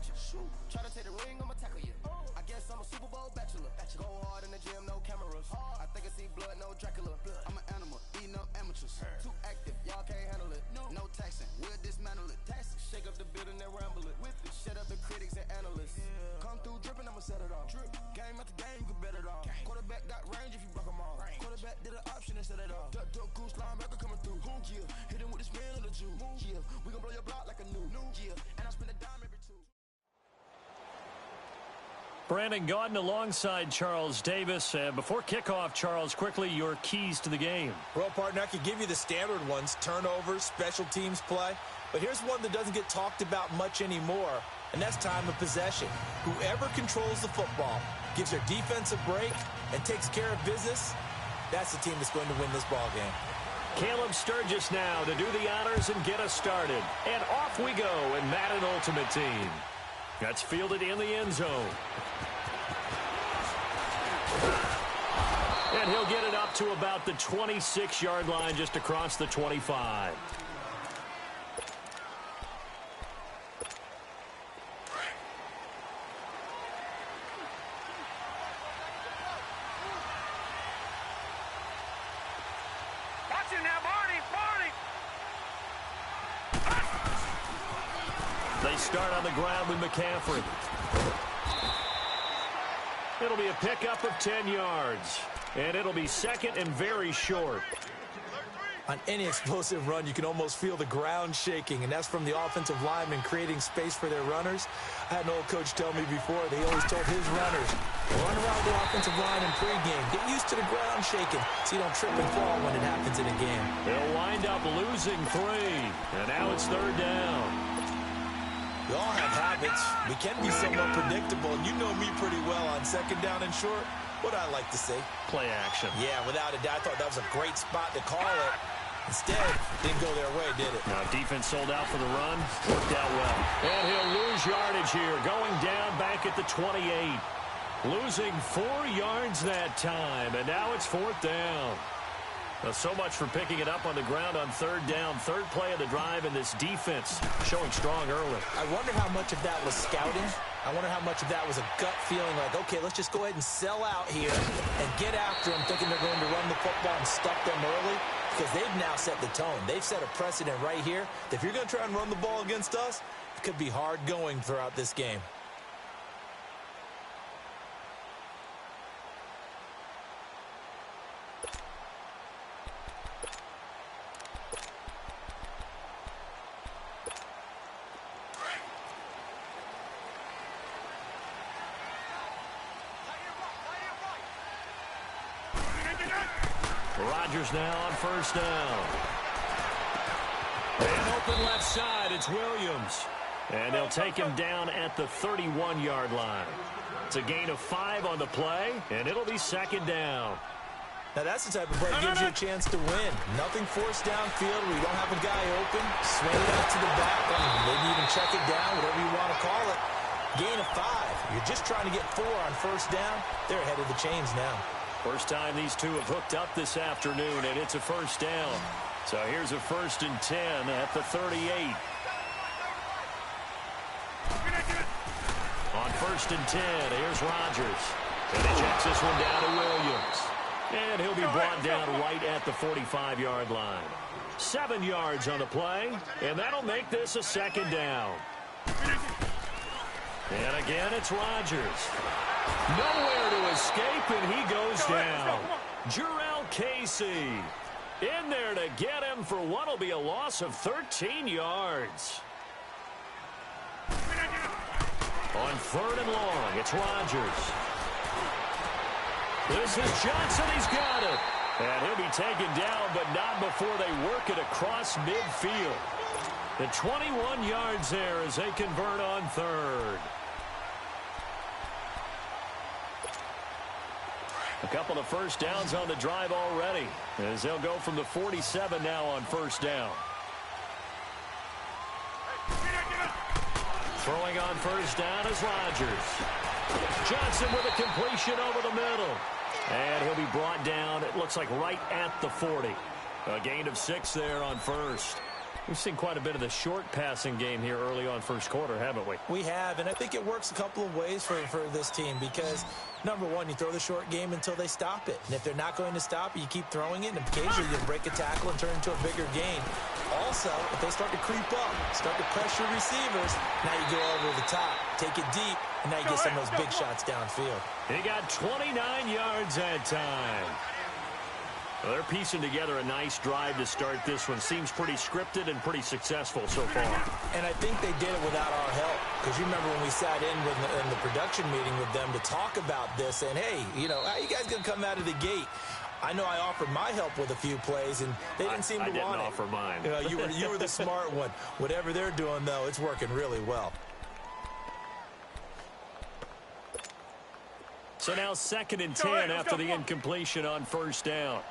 you. Try to take the ring, I'ma tackle you. I guess I'm a Super Bowl bachelor. Go hard in the gym, no cameras. I think I see blood, no Dracula. I'm an animal, eating up amateurs. Too active, y'all can't handle it. No taxing, we'll dismantle it. Shake up the building and ramble it. Shut up the critics and analysts. Come through dripping, I'ma set it off. Game after game, you can bet it off. Quarterback got range if you block them all. Quarterback did an option and set it off. Duck, goose, linebacker coming through. Yeah, hit him with the spin of the Jew. Yeah, we gon' blow your block like a new. Yeah, and I spend a dime every two. Brandon Gaudin alongside Charles Davis. Before kickoff, Charles, quickly your keys to the game. Well, partner, I could give you the standard ones, turnovers, special teams play. But here's one that doesn't get talked about much anymore, and that's time of possession. Whoever controls the football, gives their defense a break, and takes care of business, that's the team that's going to win this ball game. Caleb Sturgis now to do the honors and get us started. And off we go in Madden Ultimate Team. That's fielded in the end zone. And he'll get it up to about the 26-yard line, just across the 25. They start on the ground with McCaffrey. It'll be a pickup of 10 yards. And it'll be second and very short. On any explosive run, you can almost feel the ground shaking, and that's from the offensive linemen creating space for their runners. I had an old coach tell me before, they always told his runners, run around the offensive line in pregame. Get used to the ground shaking so you don't trip and fall when it happens in a game. They'll wind up losing 3, and now it's third down. We all have habits. We can be somewhat predictable, and you know me pretty well on second down and short. What I like to say? Play action. Yeah, without a doubt. I thought that was a great spot to call it. Instead, didn't go their way, did it? Now, defense sold out for the run. Worked out well. And he'll lose yardage here. Going down back at the 28. Losing 4 yards that time. And now it's fourth down. Well, so much for picking it up on the ground on third down. Third play of the drive, and this defense showing strong early. I wonder how much of that was scouting. I wonder how much of that was a gut feeling like, okay, let's just go ahead and sell out here and get after them, thinking they're going to run the football and stuff them early, because they've now set the tone. They've set a precedent right here that if you're going to try and run the ball against us, it could be hard going throughout this game. Rodgers now on first down. And open left side, it's Williams. And they'll take him down at the 31-yard line. It's a gain of 5 on the play, and it'll be second down. Now that's the type of play that gives you a chance to win. Nothing forced downfield where you don't have a guy open. Swing it out to the back, or maybe even check it down, whatever you want to call it. Gain of 5. You're just trying to get 4 on first down. They're ahead of the chains now. First time these two have hooked up this afternoon, and it's a first down. So here's a 1st and 10 at the 38. On 1st and 10, here's Rodgers. And he checks this one down to Williams. And he'll be brought down right at the 45-yard line. 7 yards on the play, and that'll make this a second down. And again, it's Rodgers. Nowhere to escape, and he goes down. Jurrell Casey in there to get him for what will be a loss of 13 yards. On 3rd and long, it's Rodgers. This is Johnson. He's got it. And he'll be taken down, but not before they work it across midfield. The 21 yards there as they convert on 3rd. A couple of first downs on the drive already, as they'll go from the 47 now on first down. Throwing on first down is Rodgers. Johnson with a completion over the middle. And he'll be brought down, it looks like right at the 40. A gain of 6 there on first. We've seen quite a bit of the short passing game here early on first quarter, haven't we? We have, and I think it works a couple of ways for this team because, number one, you throw the short game until they stop it. And if they're not going to stop it, you keep throwing it, and occasionally you break a tackle and turn it into a bigger gain. Also, if they start to creep up, start to pressure receivers, now you go over the top, take it deep, and now you get some of those big shots downfield. He got 29 yards that time. Well, they're piecing together a nice drive to start this one. Seems pretty scripted and pretty successful so far. And I think they did it without our help. Because you remember when we sat in the production meeting with them to talk about this, and hey, you know, how you guys going to come out of the gate? I know I offered my help with a few plays, and they didn't seem to want it. I didn't offer mine. You know, you were the smart one. Whatever they're doing, though, it's working really well. So now 2nd and 10 after the incompletion on first down.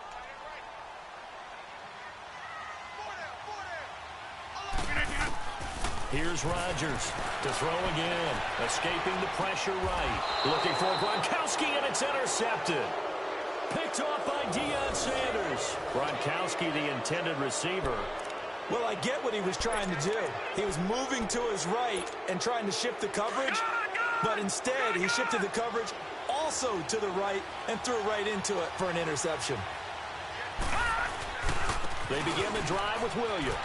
Here's Rodgers to throw again. Escaping the pressure right. Looking for Gronkowski, and it's intercepted. Picked off by Deion Sanders. Gronkowski, the intended receiver. Well, I get what he was trying to do. He was moving to his right and trying to shift the coverage, but instead he shifted the coverage also to the right and threw right into it for an interception. They begin the drive with Williams.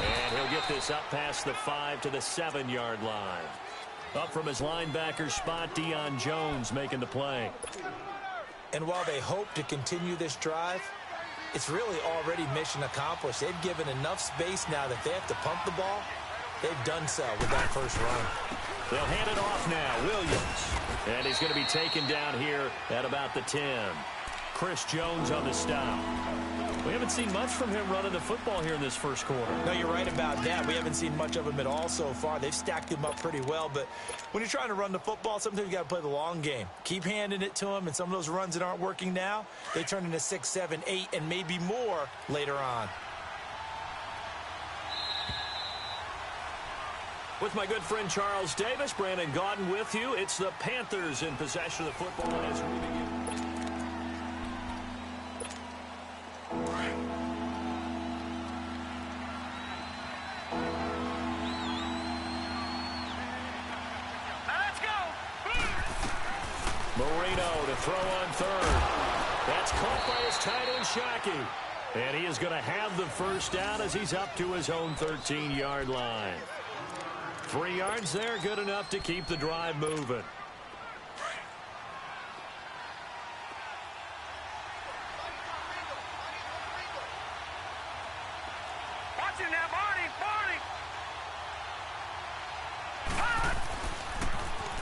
And he'll get this up past the 5 to the 7-yard line. Up from his linebacker spot, Deion Jones making the play. And while they hope to continue this drive, it's really already mission accomplished. They've given enough space now that they have to pump the ball. They've done so with that first run. They'll hand it off now, Williams. And he's going to be taken down here at about the 10. Chris Jones on the stop. We haven't seen much from him running the football here in this first quarter. No, you're right about that. We haven't seen much of him at all so far. They've stacked him up pretty well, but when you're trying to run the football, sometimes you got to play the long game. Keep handing it to him, and some of those runs that aren't working now, they turn into 6, 7, 8, and maybe more later on. With my good friend Charles Davis, Brandon Gaudin with you. It's the Panthers in possession of the football as we begin. Marino to throw on third. That's caught by his tight end, Shockey. And he is going to have the first down as he's up to his own 13-yard line. 3 yards there, good enough to keep the drive moving. Watching that, Barney!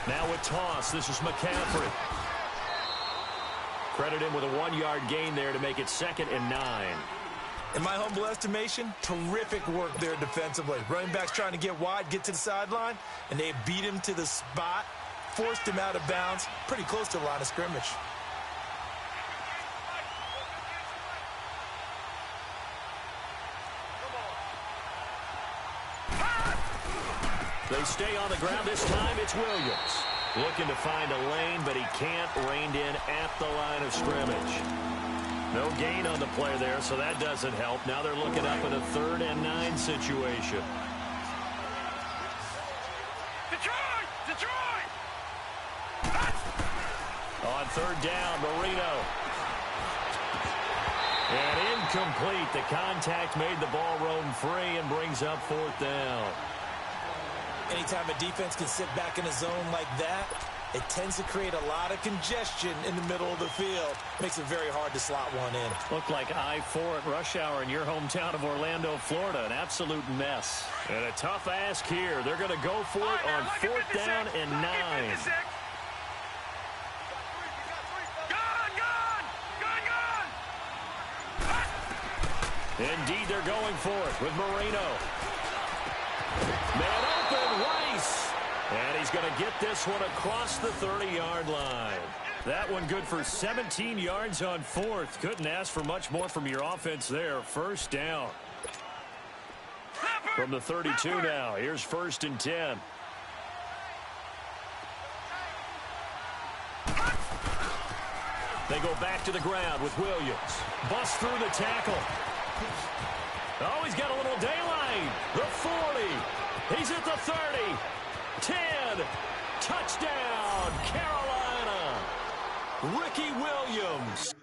Now with toss, this is McCaffrey. Credit him with a 1-yard gain there to make it 2nd and 9. In my humble estimation, terrific work there defensively. Running backs trying to get wide, get to the sideline, and they beat him to the spot, forced him out of bounds, pretty close to the line of scrimmage. They stay on the ground. This time it's Williams. Looking to find a lane, but he can't. Reined in at the line of scrimmage. No gain on the play there, so that doesn't help. Now they're looking up in a 3rd and 9 situation. Detroit! On 3rd down, Marino. And incomplete. The contact made the ball roam free and brings up 4th down. Anytime a defense can sit back in a zone like that, it tends to create a lot of congestion in the middle of the field. Makes it very hard to slot one in. Looked like I-4 at rush hour in your hometown of Orlando, Florida. An absolute mess. And a tough ask here. They're going to go for it on 4th down and 9. Indeed, they're going for it with Marino. Man open, Rice. And he's going to get this one across the 30-yard line. That one good for 17 yards on 4th. Couldn't ask for much more from your offense there. 1st down. From the 32 now. Here's 1st and 10. They go back to the ground with Williams. Bust through the tackle. Oh, he's got a little daylight. the 40. He's at the 30. 10. Touchdown, Carolina. Ricky Williams.